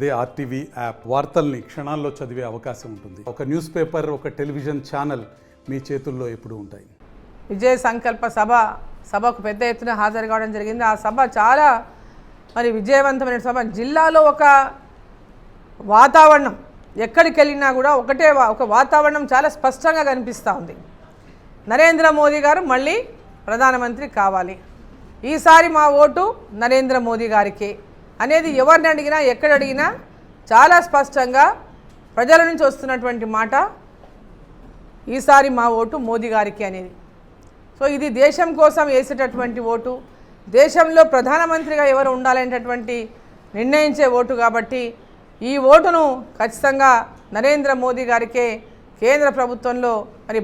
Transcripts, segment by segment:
అదే RTV app వార్తల్ని క్షణాల్లో చదివే అవకాశం ఉంటుంది. ఒక న్యూస్ పేపర్, ఒక టెలివిజన్ ఛానల్ మీ చేతుల్లో ఎప్పుడూ ఉంటాయి. విజయ సంకల్ప సభకు పెద్ద ఎత్తున హాజరు కావడం జరిగింది. ఆ సభ చాలా విజయవంతమైన సభ. జిల్లాలో ఒక వాతావరణం ఎక్కడికి వెళ్ళినా కూడా ఒక వాతావరణం చాలా స్పష్టంగా కనిపిస్తూ ఉంది. నరేంద్ర మోదీ గారు మళ్ళీ ప్రధానమంత్రి కావాలి, ఈసారి మా ఓటు నరేంద్ర మోదీ గారికి అనేది ఎవరిని అడిగినా ఎక్కడ అడిగినా చాలా స్పష్టంగా ప్రజల నుంచి వస్తున్నటువంటి మాట ఈసారి మా ఓటు మోదీ గారికి అనేది. సో ఇది దేశం కోసం వేసేటటువంటి ఓటు, దేశంలో ప్రధానమంత్రిగా ఎవరు ఉండాలనేటటువంటి నిర్ణయించే ఓటు. కాబట్టి ఈ ఓటును ఖచ్చితంగా నరేంద్ర మోదీ గారికే, కేంద్ర ప్రభుత్వంలో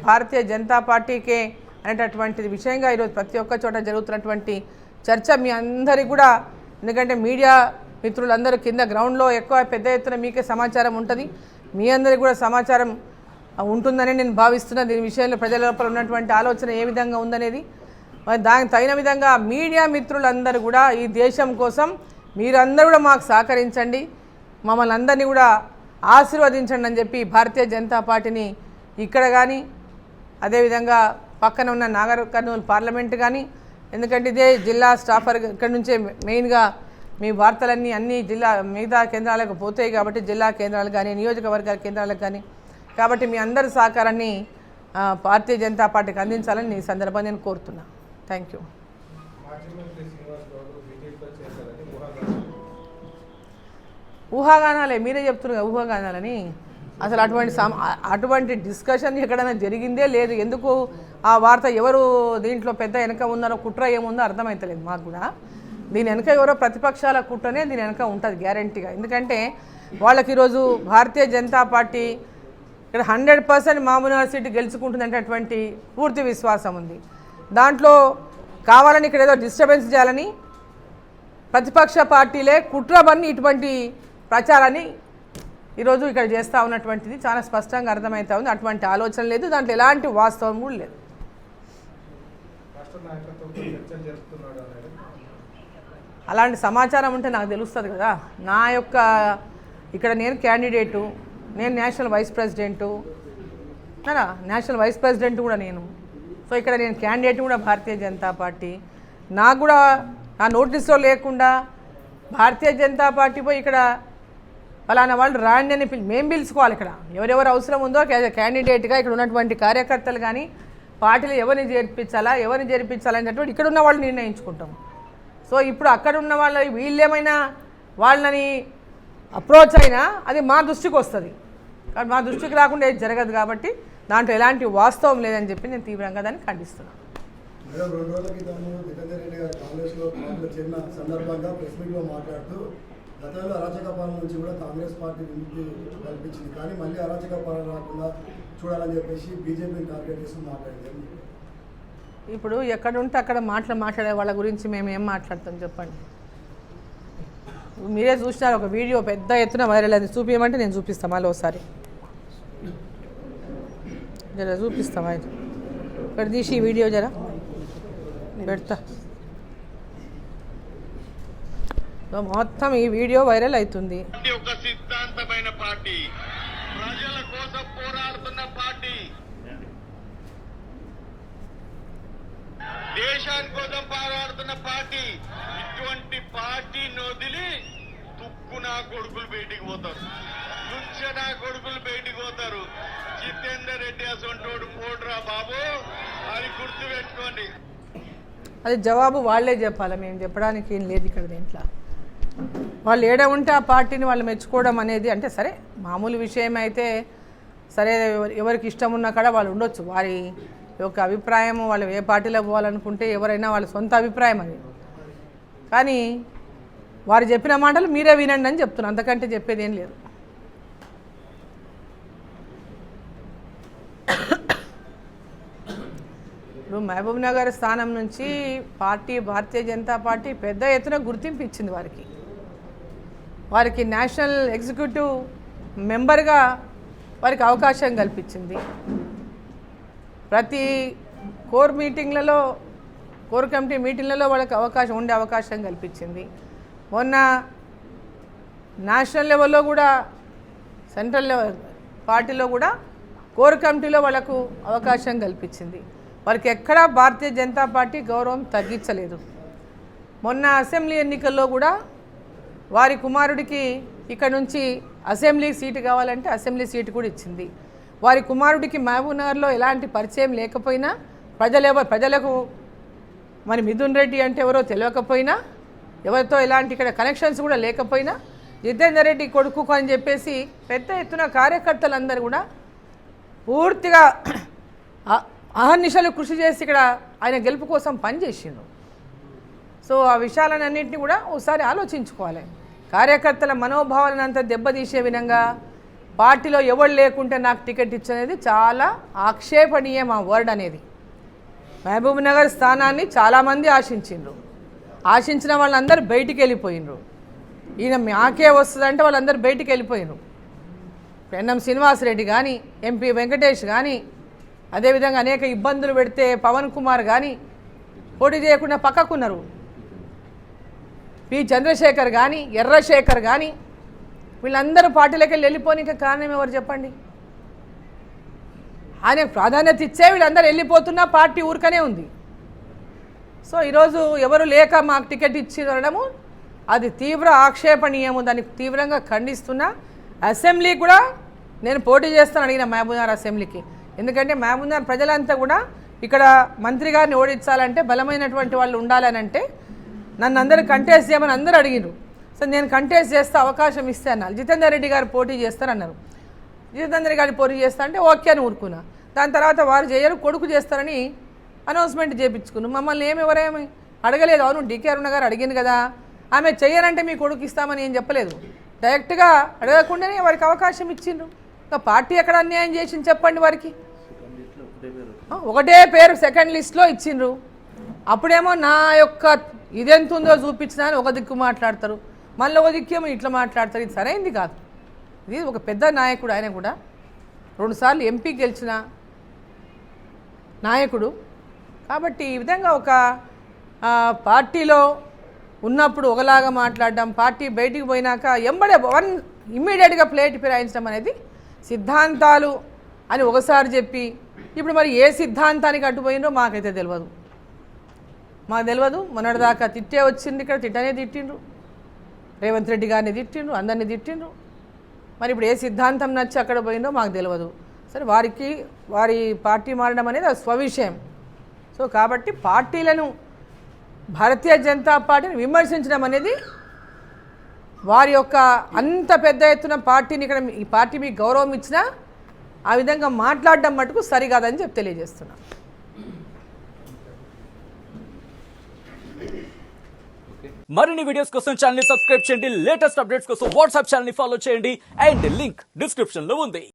భారతీయ జనతా పార్టీకే అనేటటువంటి విషయంగా ఈరోజు ప్రతి ఒక్క చోట జరుగుతున్నటువంటి చర్చ మీ అందరికీ కూడా, ఎందుకంటే మీడియా మిత్రులందరూ కింద గ్రౌండ్లో ఎక్కువ పెద్ద ఎత్తున మీకే సమాచారం ఉంటుంది, మీ అందరికీ కూడా సమాచారం ఉంటుందని నేను భావిస్తున్నా. దీని విషయంలో ప్రజల లోపల ఉన్నటువంటి ఆలోచన ఏ విధంగా ఉందనేది, దానికి తగిన విధంగా మీడియా మిత్రులందరూ కూడా ఈ దేశం కోసం మీరందరూ కూడా మాకు సహకరించండి, మమ్మల్ని అందరినీ కూడా ఆశీర్వదించండి అని చెప్పి భారతీయ జనతా పార్టీని ఇక్కడ కానీ, అదేవిధంగా పక్కన ఉన్న నాగర్ కర్నూలు పార్లమెంటు కానీ, ఎందుకంటే ఇదే జిల్లా స్టాఫర్ ఇక్కడ నుంచే మెయిన్గా మీ వార్తలన్నీ అన్ని జిల్లా మిగతా కేంద్రాలకు పోతాయి కాబట్టి జిల్లా కేంద్రాలకు కానీ నియోజకవర్గాల కేంద్రాలకు కానీ, కాబట్టి మీ అందరి సహకారాన్ని భారతీయ జనతా పార్టీకి అందించాలని ఈ సందర్భంగా నేను కోరుతున్నా. Thank you. ఊహాగానాలే, మీరే చెప్తున్నారు ఊహాగానాలని. అసలు అటువంటి డిస్కషన్ ఎక్కడైనా జరిగిందే లేదు. ఎందుకు ఆ వార్త ఎవరు దీంట్లో పెద్ద వెనక ఉన్నారో, కుట్ర ఏముందో అర్థమవుతలేదు మాకు కూడా. దీని వెనక ఎవరో ప్రతిపక్షాల కుట్రనే దీని వెనక ఉంటుంది గ్యారంటీగా. ఎందుకంటే వాళ్ళకి ఈరోజు భారతీయ జనతా పార్టీ ఇక్కడ 100% మహబూబ్నగర్ సీటు గెలుచుకుంటుందనేటటువంటి పూర్తి విశ్వాసం ఉంది. దాంట్లో కావాలని ఇక్కడ ఏదో డిస్టర్బెన్స్ చేయాలని ప్రతిపక్ష పార్టీలే కుట్రబన్ని ఇటువంటి ప్రచారాన్ని ఈరోజు ఇక్కడ చేస్తూ ఉన్నటువంటిది చాలా స్పష్టంగా అర్థమవుతా ఉంది. అటువంటి ఆలోచన లేదు, దాంట్లో ఎలాంటి వాస్తవం కూడా లేదు. అలాంటి సమాచారం ఉంటే నాకు తెలుస్తుంది కదా. నా యొక్క ఇక్కడ నేను క్యాండిడేటు, నేను national vice president, national vice president కూడా నేను. సో ఇక్కడ నేను క్యాండిడేట్ కూడా భారతీయ జనతా పార్టీ. నాకు కూడా నా నోటీస్లో లేకుండా భారతీయ జనతా పార్టీ పోయి ఇక్కడ ఫలానా వాళ్ళు రాండి అని మేము పిలుచుకోవాలి. ఇక్కడ ఎవరెవరు అవసరం ఉందో క్యాండిడేట్గా ఇక్కడ ఉన్నటువంటి కార్యకర్తలు కానీ పార్టీలు ఎవరిని చేర్పించాలనేటటువంటి ఇక్కడ ఉన్న వాళ్ళు నిర్ణయించుకుంటాం. సో ఇప్పుడు అక్కడ ఉన్న వాళ్ళ వీళ్ళేమైనా వాళ్ళని అప్రోచ్ అయినా అది మా దృష్టికి వస్తుంది, కానీ మా దృష్టికి రాకుండా ఏది జరగదు. కాబట్టి దాంట్లో ఎలాంటి వాస్తవం లేదని చెప్పి నేను తీవ్రంగా దాన్ని ఖండిస్తున్నాను. మేడం, 2 రోజుల క్రితం జితేందర్ రెడ్డి గారు కాంగ్రెస్లో చేరిన సందర్భంగా ప్రెస్ మీట్లో మాట్లాడుతూ గతంలో అరాచక పాలన నుంచి కూడా కాంగ్రెస్ పార్టీ విముక్తి కల్పించింది, కానీ మళ్ళీ అరాచక పాలన రాకుండా చూడాలని చెప్పేసి బీజేపీని టార్గెట్ చేస్తూ మాట్లాడింది. ఇప్పుడు ఎక్కడుంటే అక్కడ మాట్లాడే వాళ్ళ గురించి మేము ఏం మాట్లాడతాం చెప్పండి. మీరే చూసినారు, ఒక వీడియో పెద్ద ఎత్తున వైరల్ అది. చూపించమంటే నేను చూపిస్తాను మళ్ళీ ఒకసారి, జర చూపిస్తాం. అయితే ఇక్కడ తీసి ఈ వీడియో జర పెడతా. మొత్తం ఈ వీడియో వైరల్ అవుతుంది. ఒక సిద్ధాంతమైన పార్టీ, ప్రజల కోసం పోరాడుతున్న పార్టీ, దేశాని కోసం పోరాడుతున్న పార్టీ. ఇటువంటి పార్టీని వదిలి తుక్కు నా కొడుకులు బయటికి పోతారు, లుచ్చ నా కొడుకులు బయటికి పోతారు. జితేందర్ రెడ్డి అసంటోడు పోడురా బాబు అని గుర్తు పెట్టుకోండి. అది జవాబు వాళ్ళే చెప్పాలి, మేము చెప్పడానికి ఏం లేదు ఇక్కడ. దీంట్లో వాళ్ళు ఏడ ఉంటే ఆ పార్టీని వాళ్ళు మెచ్చుకోవడం అనేది అంటే సరే మామూలు విషయం అయితే సరే, ఎవరికి ఇష్టం ఉన్నా కూడా వాళ్ళు ఉండొచ్చు. వారి యొక్క అభిప్రాయం, వాళ్ళు ఏ పార్టీలో పోవాలనుకుంటే ఎవరైనా వాళ్ళ సొంత అభిప్రాయం అది. కానీ వారు చెప్పిన మాటలు మీరే వినండి అని చెప్తున్నారు, అంతకంటే చెప్పేది ఏం లేదు. ఇప్పుడు మహబూబ్ నగర్ స్థానం నుంచి భారతీయ జనతా పార్టీ పెద్ద ఎత్తున గుర్తింపు ఇచ్చింది వారికి నేషనల్ ఎగ్జిక్యూటివ్ మెంబర్గా వారికి అవకాశం కల్పించింది. ప్రతి కోర్ కమిటీ మీటింగ్లలో వాళ్ళకి ఉండే అవకాశం కల్పించింది. మొన్న నేషనల్ లెవెల్లో కూడా సెంట్రల్ లెవెల్ పార్టీలో కూడా కోర్ కమిటీలో వాళ్ళకు అవకాశం కల్పించింది. వారికి ఎక్కడా భారతీయ జనతా పార్టీ గౌరవం తగ్గించలేదు. మొన్న అసెంబ్లీ ఎన్నికల్లో కూడా వారి కుమారుడికి ఇక్కడ నుంచి అసెంబ్లీ సీటు కావాలంటే అసెంబ్లీ సీటు కూడా ఇచ్చింది. వారి కుమారుడికి మహబూబ్నగర్లో ఎలాంటి పరిచయం లేకపోయినా ప్రజలకు మరి మిథున్ రెడ్డి అంటే ఎవరో తెలియకపోయినా, ఎవరితో ఎలాంటి ఇక్కడ కనెక్షన్స్ కూడా లేకపోయినా జితేందర్ రెడ్డి కొడుకు అని చెప్పేసి పెద్ద ఎత్తున కార్యకర్తలందరూ కూడా పూర్తిగా అహర్నిశలు కృషి చేసి ఇక్కడ ఆయన గెలుపు కోసం పనిచేసిండు. సో ఆ విషయాలన్నింటినీ కూడా ఒకసారి ఆలోచించుకోవాలి. కార్యకర్తల మనోభావాలను అంతా దెబ్బతీసే విధంగా పార్టీలో ఎవరు లేకుంటే నాకు టికెట్ ఇచ్చనేది చాలా ఆక్షేపణీయం ఆ వర్డ్ అనేది. మహబూబ్ నగర్ స్థానాన్ని చాలామంది ఆశించిన వాళ్ళందరూ బయటికి వెళ్ళిపోయినరు. ఈయన మాకే వస్తుందంటే వాళ్ళందరూ బయటికి వెళ్ళిపోయినరు. ఎన్ఎం శ్రీనివాసరెడ్డి కానీ, ఎంపీ వెంకటేష్ కానీ, అదేవిధంగా అనేక ఇబ్బందులు పెడితే పవన్ కుమార్ కానీ పోటీ చేయకుండా పక్కకున్నారు. పి చంద్రశేఖర్ కానీ, ఎర్రశేఖర్ కానీ వీళ్ళందరూ పార్టీలోకి వెళ్ళిపోనిక కారణం ఎవరు చెప్పండి? ఆయనకు ప్రాధాన్యత ఇచ్చే వీళ్ళందరూ వెళ్ళిపోతున్నా పార్టీ ఊరికనే ఉంది. సో ఈరోజు ఎవరు లేక మాకు టికెట్ ఇచ్చినడము అది తీవ్ర ఆక్షేపణీయము. దాన్ని తీవ్రంగా ఖండిస్తున్నా. అసెంబ్లీ కూడా నేను పోటీ చేస్తాను అడిగిన మహబూబ్నగర్ అసెంబ్లీకి. ఎందుకంటే మహబూబ్నగర్ ప్రజలంతా కూడా ఇక్కడ మంత్రి గారిని ఓడించాలంటే బలమైనటువంటి వాళ్ళు ఉండాలని అంటే నన్ను అందరూ కంటెస్ట్ చేయమని అందరూ అడిగినారు. సో నేను కంటెస్ట్ చేస్తే అవకాశం ఇస్తే అన్నారు. జితేందర్ రెడ్డి గారు పోటీ చేస్తారన్నారు. జితేందర్ రెడ్డి గారు పోటీ చేస్తా అంటే ఓకే అని ఊరుకున్నా. దాని తర్వాత వారు చేయరు, కొడుకు చేస్తారని అనౌన్స్మెంట్ చేయించుకున్నాను. మమ్మల్ని ఎవరేమి అడగలేదు. అవును డికే అరుణ గారు అడిగింది కదా, ఆమె చెయ్యరంటే మీ కొడుకు ఇస్తామని ఏం చెప్పలేదు. డైరెక్ట్గా అడగకుండానే వారికి అవకాశం ఇచ్చిండ్రు. ఇంకా పార్టీ ఎక్కడ అన్యాయం చేసింది చెప్పండి వారికి? ఒకటే పేరు సెకండ్ లిస్ట్లో ఇచ్చిండ్రు. అప్పుడేమో నా యొక్క ఇదెంత ఉందో చూపించినా అని ఒక దిక్కు మాట్లాడతారు, మళ్ళీ ఒక దిక్కేమో ఇట్లా మాట్లాడతారు. ఇది సరైంది కాదు. ఇది ఒక పెద్ద నాయకుడు, ఆయన కూడా 2 సార్లు ఎంపీ గెలిచిన నాయకుడు. కాబట్టి ఈ విధంగా ఒక పార్టీలో ఉన్నప్పుడు ఒకలాగా మాట్లాడడం, పార్టీ బయటికి పోయినాక ఎంబడే ఇమ్మీడియట్గా ప్లేట్ ఫిరాయించడం అనేది సిద్ధాంతాలు అని ఒకసారి చెప్పి ఇప్పుడు మరి ఏ సిద్ధాంతానికి అడ్డుపోయిందో మాకైతే తెలియదు. మొన్నటిదాకా తిట్టే వచ్చింది, ఇక్కడ తిట్టనే తిట్టిండ్రు, రేవంత్ రెడ్డి గారిని తిట్టిండ్రు, అందరినీ తిట్టిండ్రు. మరి ఇప్పుడు ఏ సిద్ధాంతం నచ్చి అక్కడ పోయిందో మాకు తెలియదు. సరే, వారి పార్టీ మారడం అనేది అది స్వవిషయం. సో కాబట్టి పార్టీలను, భారతీయ జనతా పార్టీని విమర్శించడం అనేది వారి యొక్క అంత పెద్ద ఎత్తున పార్టీని ఇక్కడ ఈ పార్టీ మీకు గౌరవం ఇచ్చినా ఆ విధంగా మాట్లాడడం మటుకు సరికాదని చెప్పి తెలియజేస్తున్నా. మరిన్ని వీడియోస్ కోసం ఛానల్ ని సబ్స్క్రైబ్ చేయండి. లేటెస్ట్ అప్డేట్స్ కోసం వాట్సాప్ ఛానల్ ని ఫాలో చేయండి. అండ్ లింక్ డిస్క్రిప్షన్ లో ఉంది.